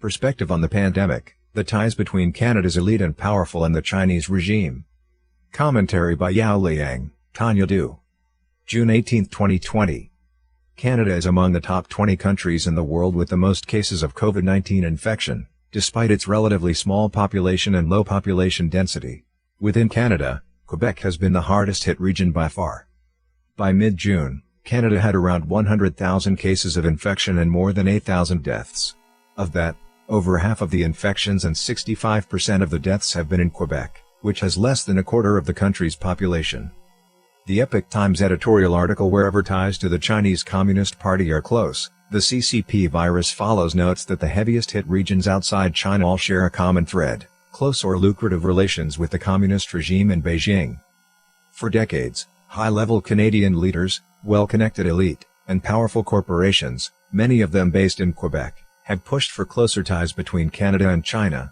Perspective on the pandemic, the ties between Canada's elite and powerful and the Chinese regime. Commentary by Yao Liang, Tanya Du. June 18, 2020. Canada is among the top 20 countries in the world with the most cases of COVID-19 infection, despite its relatively small population and low population density. Within Canada, Quebec has been the hardest hit region by far. By mid-June, Canada had around 100,000 cases of infection and more than 8,000 deaths. Of that, over half of the infections and 65% of the deaths have been in Quebec, which has less than a quarter of the country's population. The Epoch Times editorial article "Wherever ties to the Chinese Communist Party are close, the CCP virus follows" notes that the heaviest hit regions outside China all share a common thread: close or lucrative relations with the communist regime in Beijing. For decades, high-level Canadian leaders, well-connected elite, and powerful corporations, many of them based in Quebec, have pushed for closer ties between Canada and China.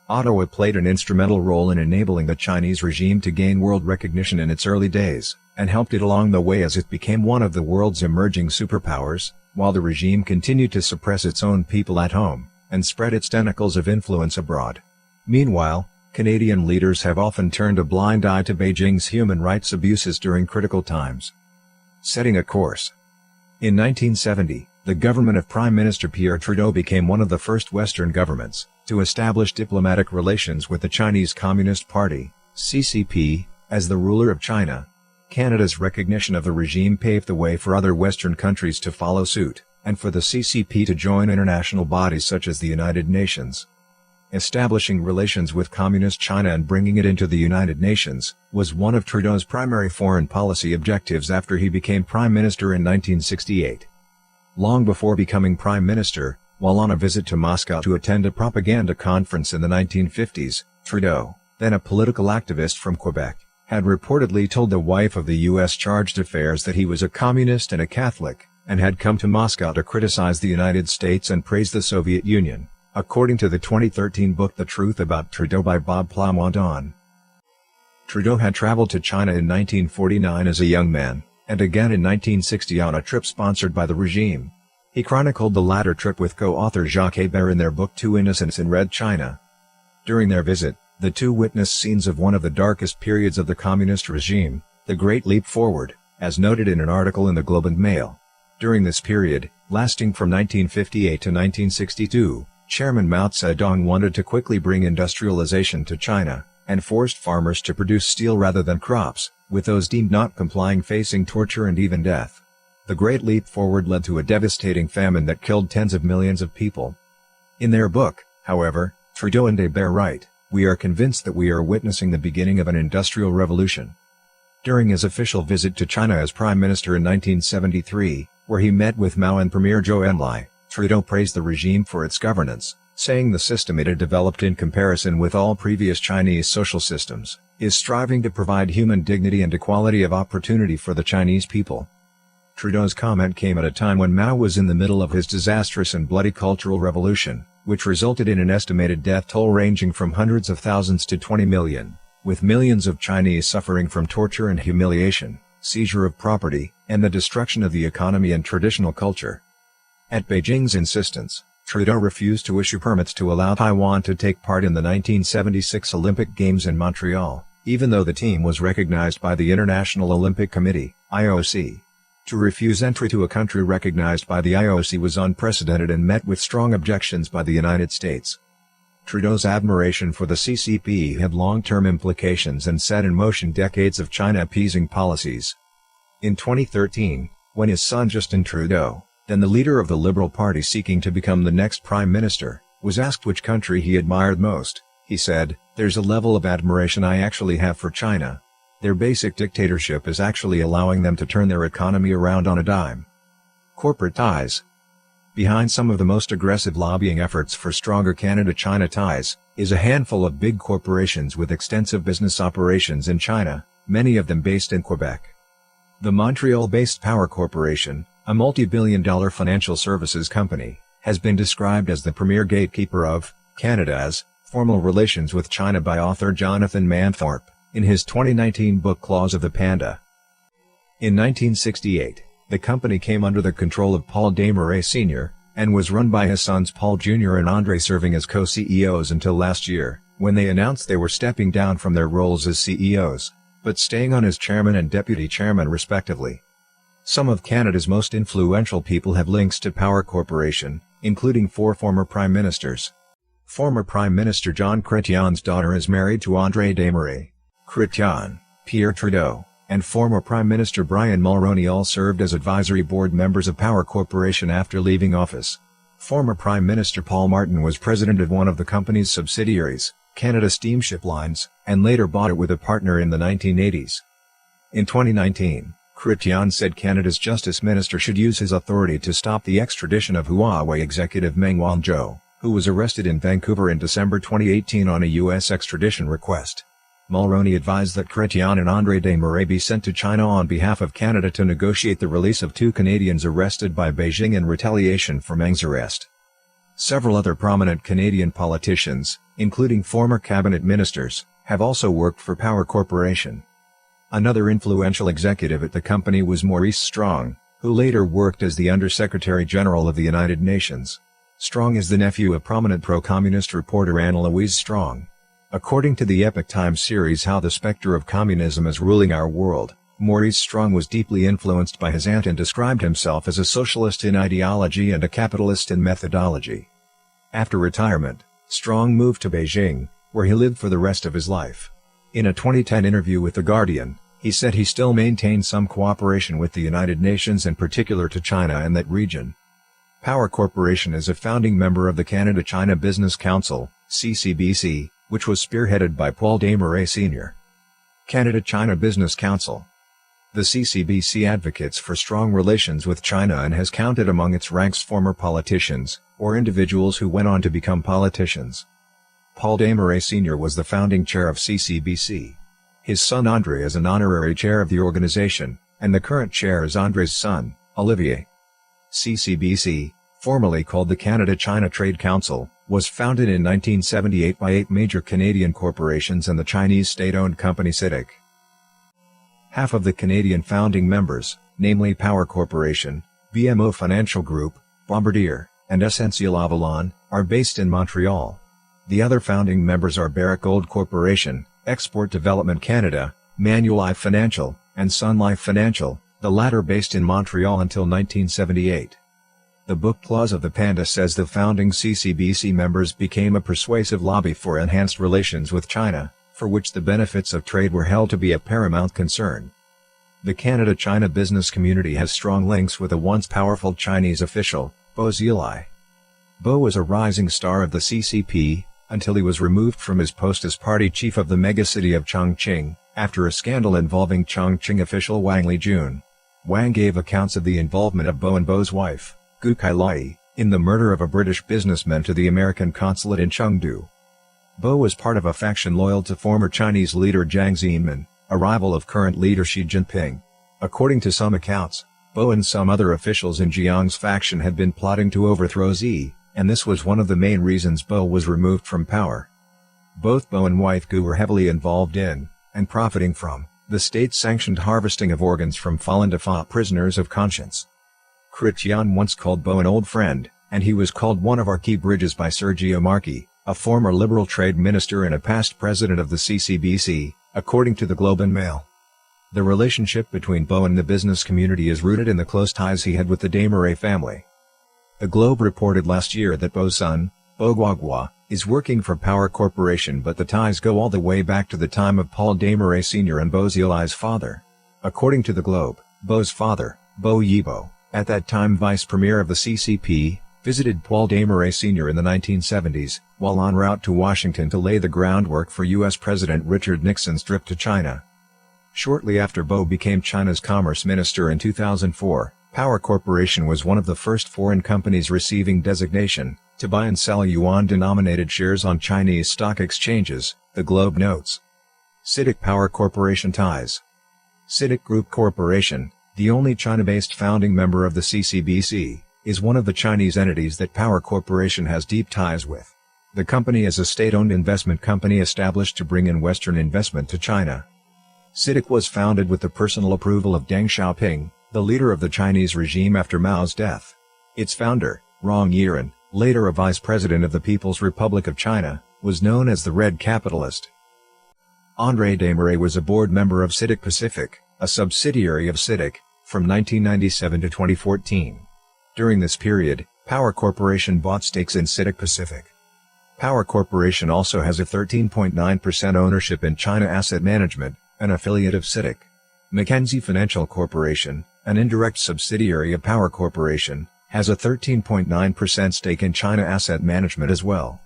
Ottawa played an instrumental role in enabling the Chinese regime to gain world recognition in its early days, and helped it along the way as it became one of the world's emerging superpowers, while the regime continued to suppress its own people at home, and spread its tentacles of influence abroad. Meanwhile, Canadian leaders have often turned a blind eye to Beijing's human rights abuses during critical times. Setting a course. In 1970, the government of Prime Minister Pierre Trudeau became one of the first Western governments to establish diplomatic relations with the Chinese Communist Party, CCP, as the ruler of China. Canada's recognition of the regime paved the way for other Western countries to follow suit, and for the CCP to join international bodies such as the United Nations. Establishing relations with Communist China and bringing it into the United Nations was one of Trudeau's primary foreign policy objectives after he became Prime Minister in 1968. Long before becoming Prime Minister, while on a visit to Moscow to attend a propaganda conference in the 1950s, Trudeau, then a political activist from Quebec, had reportedly told the wife of the U.S. chargé d'affaires that he was a communist and a Catholic, and had come to Moscow to criticize the United States and praise the Soviet Union, according to the 2013 book The Truth About Trudeau by Bob Plamondon. Trudeau had traveled to China in 1949 as a young man, and again in 1960 on a trip sponsored by the regime. He chronicled the latter trip with co-author Jacques Hébert in their book Two Innocents in Red China. During their visit, the two witnessed scenes of one of the darkest periods of the communist regime, the Great Leap Forward, as noted in an article in the Globe and Mail. During this period, lasting from 1958 to 1962, Chairman Mao Zedong wanted to quickly bring industrialization to China, and forced farmers to produce steel rather than crops, with those deemed not complying facing torture and even death. The Great Leap Forward led to a devastating famine that killed tens of millions of people. In their book, however, Trudeau and Hébert write, "We are convinced that we are witnessing the beginning of an industrial revolution." During his official visit to China as Prime Minister in 1973, where he met with Mao and Premier Zhou Enlai, Trudeau praised the regime for its governance, saying the system it had developed in comparison with all previous Chinese social systems is striving to provide human dignity and equality of opportunity for the Chinese people. Trudeau's comment came at a time when Mao was in the middle of his disastrous and bloody Cultural Revolution, which resulted in an estimated death toll ranging from hundreds of thousands to 20 million, with millions of Chinese suffering from torture and humiliation, seizure of property, and the destruction of the economy and traditional culture. At Beijing's insistence, Trudeau refused to issue permits to allow Taiwan to take part in the 1976 Olympic Games in Montreal, even though the team was recognized by the International Olympic Committee, IOC. To refuse entry to a country recognized by the IOC was unprecedented and met with strong objections by the United States. Trudeau's admiration for the CCP had long-term implications and set in motion decades of China-appeasing policies. In 2013, when his son Justin Trudeau, then the leader of the Liberal Party seeking to become the next Prime Minister, was asked which country he admired most, he said, "There's a level of admiration I actually have for China. Their basic dictatorship is actually allowing them to turn their economy around on a dime." Corporate ties. Behind some of the most aggressive lobbying efforts for stronger Canada-China ties, is a handful of big corporations with extensive business operations in China, many of them based in Quebec. The Montreal-based Power Corporation, a multi-billion-dollar financial services company, has been described as the premier gatekeeper of Canada's formal relations with China by author Jonathan Manthorpe, in his 2019 book Claws of the Panda. In 1968, the company came under the control of Paul Desmarais Sr., and was run by his sons Paul Jr. and Andre, serving as co-CEOs until last year, when they announced they were stepping down from their roles as CEOs, but staying on as chairman and deputy chairman respectively. Some of Canada's most influential people have links to Power Corporation, including 4 former prime ministers. Former Prime Minister John Chrétien's daughter is married to André Desmarais. Chrétien, Pierre Trudeau, and former Prime Minister Brian Mulroney all served as advisory board members of Power Corporation after leaving office. Former Prime Minister Paul Martin was president of one of the company's subsidiaries, Canada Steamship Lines, and later bought it with a partner in the 1980s. In 2019, Chrétien said Canada's Justice Minister should use his authority to stop the extradition of Huawei executive Meng Wanzhou, who was arrested in Vancouver in December 2018 on a U.S. extradition request. Mulroney advised that Chrétien and André Desmarais be sent to China on behalf of Canada to negotiate the release of 2 Canadians arrested by Beijing in retaliation for Meng's arrest. Several other prominent Canadian politicians, including former cabinet ministers, have also worked for Power Corporation. Another influential executive at the company was Maurice Strong, who later worked as the Under-Secretary General of the United Nations. Strong is the nephew of prominent pro-communist reporter Anne Louise Strong. According to the Epoch Times series How the Spectre of Communism is Ruling Our World, Maurice Strong was deeply influenced by his aunt and described himself as a socialist in ideology and a capitalist in methodology. After retirement, Strong moved to Beijing, where he lived for the rest of his life. In a 2010 interview with The Guardian, he said he still maintains some cooperation with the United Nations, in particular to China and that region. Power Corporation is a founding member of the Canada-China Business Council, CCBC, which was spearheaded by Paul Desmarais Sr. Canada-China Business Council. The CCBC advocates for strong relations with China and has counted among its ranks former politicians, or individuals who went on to become politicians. Paul Desmarais Sr. was the founding chair of CCBC. His son Andre is an honorary chair of the organization, and the current chair is Andre's son, Olivier. CCBC, formerly called the Canada-China Trade Council, was founded in 1978 by 8 major Canadian corporations and the Chinese state-owned company CITIC. Half of the Canadian founding members, namely Power Corporation, BMO Financial Group, Bombardier, and Essentiel Avalon, are based in Montreal. The other founding members are Barrick Gold Corporation, Export Development Canada, Manulife Financial, and Sun Life Financial, the latter based in Montreal until 1978. The book Clause of the Panda says the founding CCBC members became a persuasive lobby for enhanced relations with China, for which the benefits of trade were held to be a paramount concern. The Canada-China business community has strong links with a once powerful Chinese official, Bo Xilai. Bo was a rising star of the CCP, until he was removed from his post as party chief of the megacity of Chongqing, after a scandal involving Chongqing official Wang Lijun. Wang gave accounts of the involvement of Bo and Bo's wife, Gu Kailai, in the murder of a British businessman to the American consulate in Chengdu. Bo was part of a faction loyal to former Chinese leader Jiang Zemin, a rival of current leader Xi Jinping. According to some accounts, Bo and some other officials in Jiang's faction had been plotting to overthrow Xi, and this was one of the main reasons Bo was removed from power. Both Bo and wife Gu were heavily involved in, and profiting from, the state-sanctioned harvesting of organs from fallen Dafa prisoners of conscience. Chrétien once called Bo an old friend, and he was called one of our key bridges by Sergio Marchi, a former Liberal trade minister and a past president of the CCBC, according to the Globe and Mail. The relationship between Bo and the business community is rooted in the close ties he had with the Desmarais family. The Globe reported last year that Bo's son, Bo Guagua, is working for Power Corporation, but the ties go all the way back to the time of Paul Desmarais Sr. and Bo Xilai's father. According to the Globe, Bo's father, Bo Yibo, at that time vice premier of the CCP, visited Paul Desmarais Sr. in the 1970s, while en route to Washington to lay the groundwork for U.S. President Richard Nixon's trip to China. Shortly after Bo became China's commerce minister in 2004, Power Corporation was one of the first foreign companies receiving designation to buy and sell yuan-denominated shares on Chinese stock exchanges, the Globe notes. CITIC Power Corporation ties. CITIC Group Corporation, the only China-based founding member of the CCBC, is one of the Chinese entities that Power Corporation has deep ties with. The company is a state-owned investment company established to bring in Western investment to China. CITIC was founded with the personal approval of Deng Xiaoping, the leader of the Chinese regime after Mao's death. Its founder, Rong Yiren, later a vice president of the People's Republic of China, was known as the Red Capitalist. André Desmarais was a board member of CITIC Pacific, a subsidiary of CITIC, from 1997 to 2014. During this period, Power Corporation bought stakes in CITIC Pacific. Power Corporation also has a 13.9% ownership in China Asset Management, an affiliate of CITIC. Mackenzie Financial Corporation, an indirect subsidiary of Power Corporation, has a 13.9% stake in China Asset Management as well.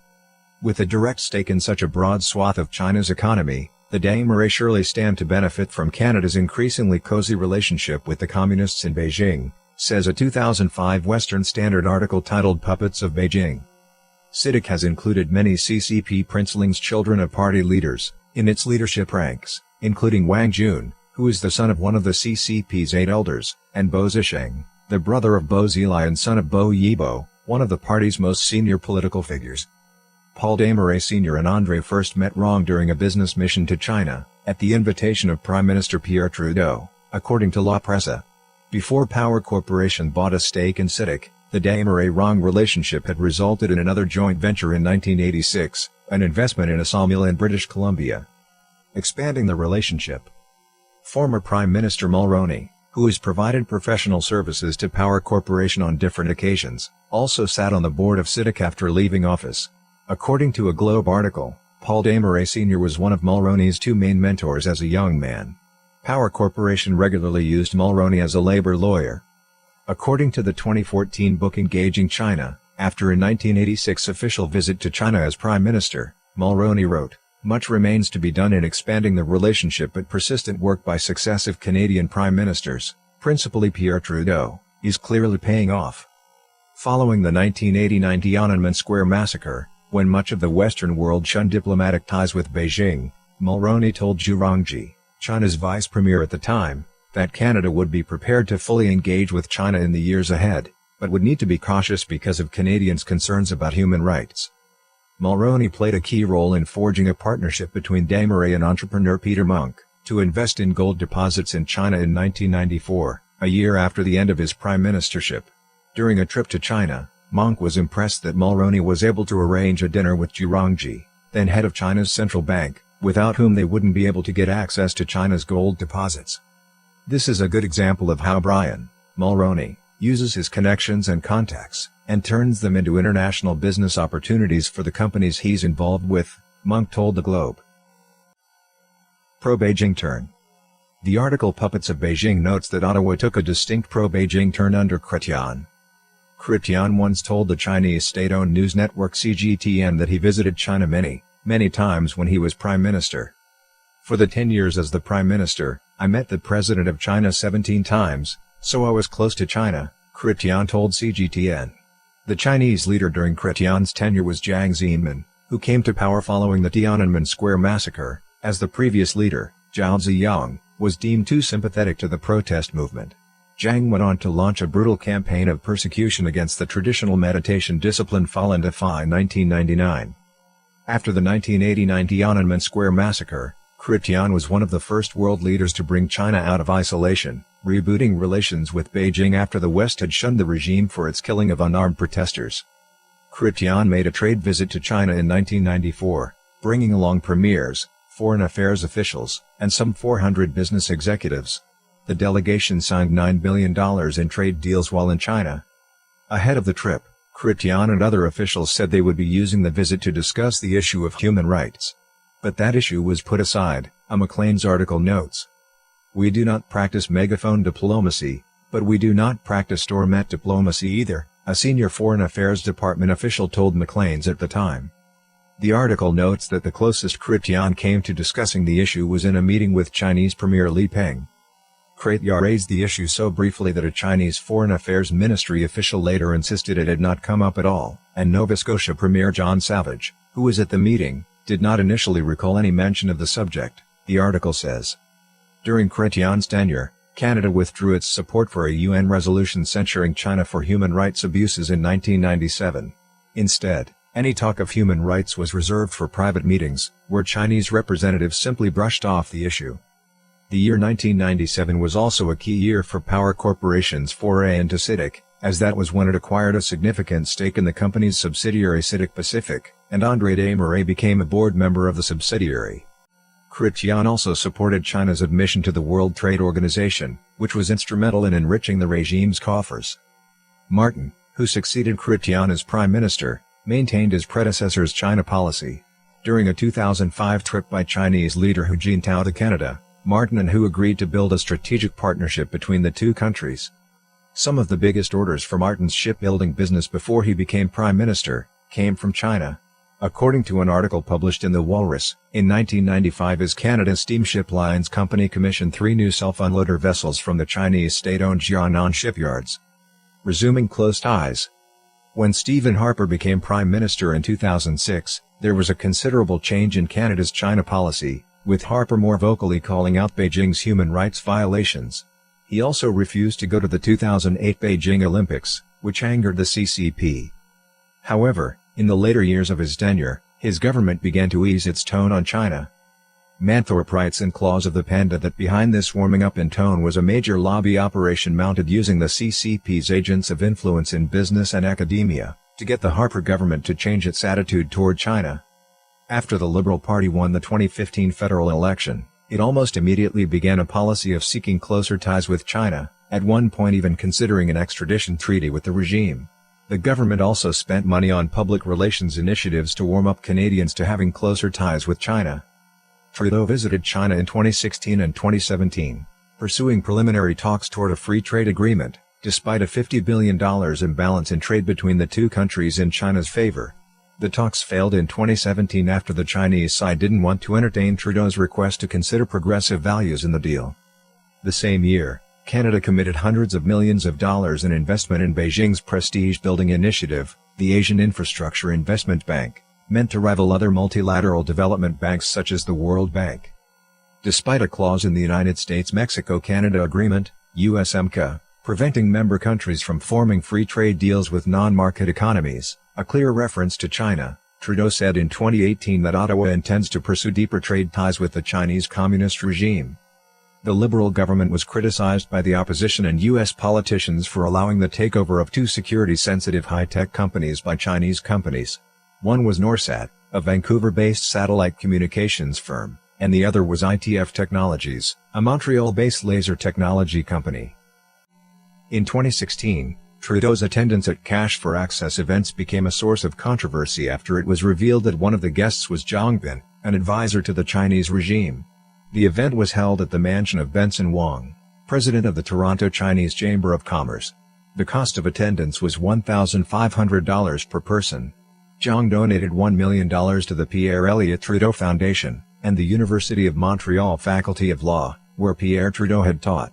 With a direct stake in such a broad swath of China's economy, the Desmarais surely stand to benefit from Canada's increasingly cozy relationship with the Communists in Beijing, says a 2005 Western Standard article titled Puppets of Beijing. CITIC has included many CCP princelings, children of party leaders, in its leadership ranks, including Wang Jun, who is the son of one of the CCP's 8 elders, and Bo Zisheng, the brother of Bo Zilai and son of Bo Yibo, one of the party's most senior political figures. Paul Desmarais Sr. and André first met Rong during a business mission to China, at the invitation of Prime Minister Pierre Trudeau, according to La Presse. Before Power Corporation bought a stake in CITIC, the Desmarais-Rong relationship had resulted in another joint venture in 1986, an investment in a sawmill in British Columbia. Expanding the relationship. Former Prime Minister Mulroney, who has provided professional services to Power Corporation on different occasions, also sat on the board of CITIC after leaving office. According to a Globe article, Paul Desmarais Sr. was one of Mulroney's 2 main mentors as a young man. Power Corporation regularly used Mulroney as a labor lawyer. According to the 2014 book Engaging China, after a 1986 official visit to China as Prime Minister, Mulroney wrote, "Much remains to be done in expanding the relationship, but persistent work by successive Canadian Prime Ministers, principally Pierre Trudeau, is clearly paying off." Following the 1989 Tiananmen Square massacre, when much of the Western world shunned diplomatic ties with Beijing, Mulroney told Zhu Rongji, China's vice premier at the time, that Canada would be prepared to fully engage with China in the years ahead, but would need to be cautious because of Canadians' concerns about human rights. Mulroney played a key role in forging a partnership between Desmarais and entrepreneur Peter Munk, to invest in gold deposits in China in 1994, a year after the end of his prime ministership. During a trip to China, Munk was impressed that Mulroney was able to arrange a dinner with Zhu Rongji, then head of China's central bank, without whom they wouldn't be able to get access to China's gold deposits. This is a good example of how Brian Mulroney uses his connections and contacts, and turns them into international business opportunities for the companies he's involved with, Munk told the Globe. Pro-Beijing turn. The article Puppets of Beijing notes that Ottawa took a distinct pro-Beijing turn under Chrétien. Chrétien once told the Chinese state-owned news network CGTN that he visited China many times when he was Prime Minister. For the 10 years as the Prime Minister, I met the President of China 17 times, so I was close to China, Chrétien told CGTN. The Chinese leader during Chrétien's tenure was Jiang Zemin, who came to power following the Tiananmen Square massacre, as the previous leader, Zhao Ziyang, was deemed too sympathetic to the protest movement. Jiang went on to launch a brutal campaign of persecution against the traditional meditation discipline Falun Dafa in 1999. After the 1989 Tiananmen Square massacre, Chrétien was one of the first world leaders to bring China out of isolation, rebooting relations with Beijing after the West had shunned the regime for its killing of unarmed protesters. Chrétien made a trade visit to China in 1994, bringing along premiers, foreign affairs officials, and some 400 business executives. The delegation signed $9 billion in trade deals while in China. Ahead of the trip, Chrétien and other officials said they would be using the visit to discuss the issue of human rights. But that issue was put aside, a Maclean's article notes. "We do not practice megaphone diplomacy, but we do not practice doormat diplomacy either," a senior Foreign Affairs Department official told Maclean's at the time. The article notes that the closest Chrétien came to discussing the issue was in a meeting with Chinese Premier Li Peng. Chrétien raised the issue so briefly that a Chinese Foreign Affairs Ministry official later insisted it had not come up at all, and Nova Scotia Premier John Savage, who was at the meeting, did not initially recall any mention of the subject, the article says. During Chrétien's tenure, Canada withdrew its support for a UN resolution censuring China for human rights abuses in 1997. Instead, any talk of human rights was reserved for private meetings, where Chinese representatives simply brushed off the issue. The year 1997 was also a key year for Power Corporation's foray into CITIC, as that was when it acquired a significant stake in the company's subsidiary CITIC Pacific, and André Desmarais became a board member of the subsidiary. Chrétien also supported China's admission to the World Trade Organization, which was instrumental in enriching the regime's coffers. Martin, who succeeded Chrétien as prime minister, maintained his predecessor's China policy. During a 2005 trip by Chinese leader Hu Jintao to Canada, Martin and Hu agreed to build a strategic partnership between the two countries. Some of the biggest orders for Martin's shipbuilding business before he became prime minister came from China. According to an article published in The Walrus, in 1995 his Canada Steamship Lines Company commissioned 3 new self-unloader vessels from the Chinese state-owned Jianan shipyards. Resuming close ties. When Stephen Harper became prime minister in 2006, there was a considerable change in Canada's China policy, with Harper more vocally calling out Beijing's human rights violations. He also refused to go to the 2008 Beijing Olympics, which angered the CCP. However, in the later years of his tenure, his government began to ease its tone on China. Manthorpe writes in Claws of the Panda that behind this warming up in tone was a major lobby operation mounted using the CCP's agents of influence in business and academia, to get the Harper government to change its attitude toward China. After the Liberal Party won the 2015 federal election, it almost immediately began a policy of seeking closer ties with China, at one point even considering an extradition treaty with the regime. The government also spent money on public relations initiatives to warm up Canadians to having closer ties with China. Trudeau visited China in 2016 and 2017, pursuing preliminary talks toward a free trade agreement, despite a $50 billion imbalance in trade between the two countries in China's favor. The talks failed in 2017 after the Chinese side didn't want to entertain Trudeau's request to consider progressive values in the deal. The same year, Canada committed hundreds of millions of dollars in investment in Beijing's prestige-building initiative, the Asian Infrastructure Investment Bank, meant to rival other multilateral development banks such as the World Bank. Despite a clause in the United States-Mexico-Canada Agreement, USMCA, preventing member countries from forming free trade deals with non-market economies, a clear reference to China, Trudeau said in 2018 that Ottawa intends to pursue deeper trade ties with the Chinese Communist regime. The Liberal government was criticized by the opposition and U.S. politicians for allowing the takeover of 2 security-sensitive high-tech companies by Chinese companies. One was Norsat, a Vancouver-based satellite communications firm, and the other was ITF Technologies, a Montreal-based laser technology company. In 2016, Trudeau's attendance at Cash for Access events became a source of controversy after it was revealed that one of the guests was Zhang Bin, an advisor to the Chinese regime. The event was held at the mansion of Benson Wang, president of the Toronto Chinese Chamber of Commerce. The cost of attendance was $1,500 per person. Zhang donated $1 million to the Pierre Elliott Trudeau Foundation, and the University of Montreal Faculty of Law, where Pierre Trudeau had taught.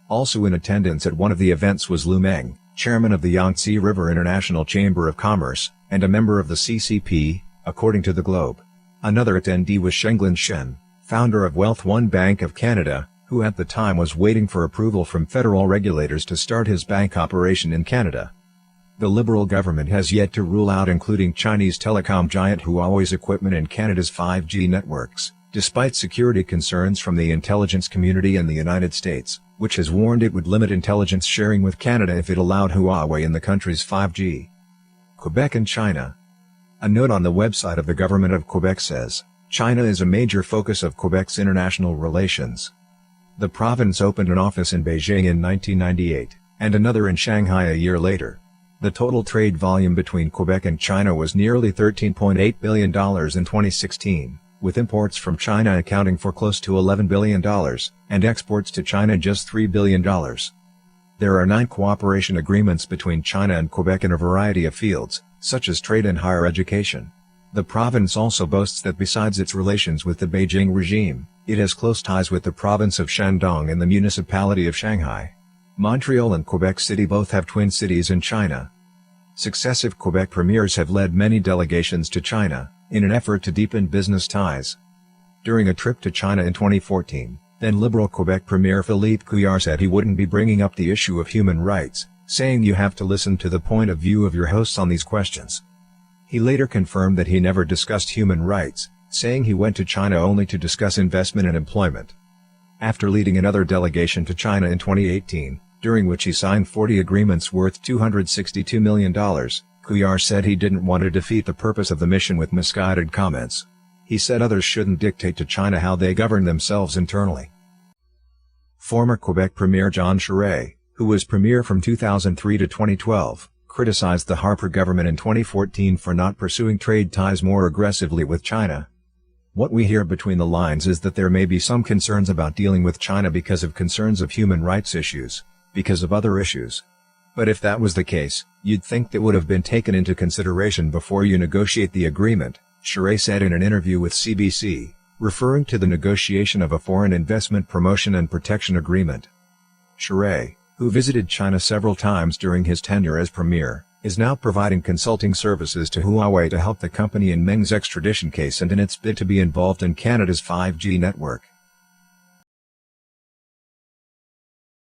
Also in attendance at one of the events was Lu Meng, chairman of the Yangtze River International Chamber of Commerce, and a member of the CCP, according to the Globe. Another attendee was Shenglin Shen, founder of Wealth One Bank of Canada, who at the time was waiting for approval from federal regulators to start his bank operation in Canada. The Liberal government has yet to rule out including Chinese telecom giant Huawei's equipment in Canada's 5G networks, despite security concerns from the intelligence community and the United States, which has warned it would limit intelligence sharing with Canada if it allowed Huawei in the country's 5G. Quebec and China. A note on the website of the government of Quebec says, China is a major focus of Quebec's international relations. The province opened an office in Beijing in 1998, and another in Shanghai a year later. The total trade volume between Quebec and China was nearly $13.8 billion in 2016, with imports from China accounting for close to $11 billion, and exports to China just $3 billion. There are 9 cooperation agreements between China and Quebec in a variety of fields, such as trade and higher education. The province also boasts that besides its relations with the Beijing regime, it has close ties with the province of Shandong and the municipality of Shanghai. Montreal and Quebec City both have twin cities in China. Successive Quebec premiers have led many delegations to China, in an effort to deepen business ties. During a trip to China in 2014, then Liberal Quebec Premier Philippe Couillard said he wouldn't be bringing up the issue of human rights, saying you have to listen to the point of view of your hosts on these questions. He later confirmed that he never discussed human rights, saying he went to China only to discuss investment and employment. After leading another delegation to China in 2018, during which he signed 40 agreements worth $262 million, Cuellar said he didn't want to defeat the purpose of the mission with misguided comments. He said others shouldn't dictate to China how they govern themselves internally. Former Quebec Premier Jean Charest, who was premier from 2003 to 2012, criticized the Harper government in 2014 for not pursuing trade ties more aggressively with China. What we hear between the lines is that there may be some concerns about dealing with China because of concerns of human rights issues, because of other issues. But if that was the case, you'd think that would have been taken into consideration before you negotiate the agreement, Charest said in an interview with CBC, referring to the negotiation of a foreign investment promotion and protection agreement. Charest, who visited China several times during his tenure as premier, is now providing consulting services to Huawei to help the company in Meng's extradition case and in its bid to be involved in Canada's 5G network.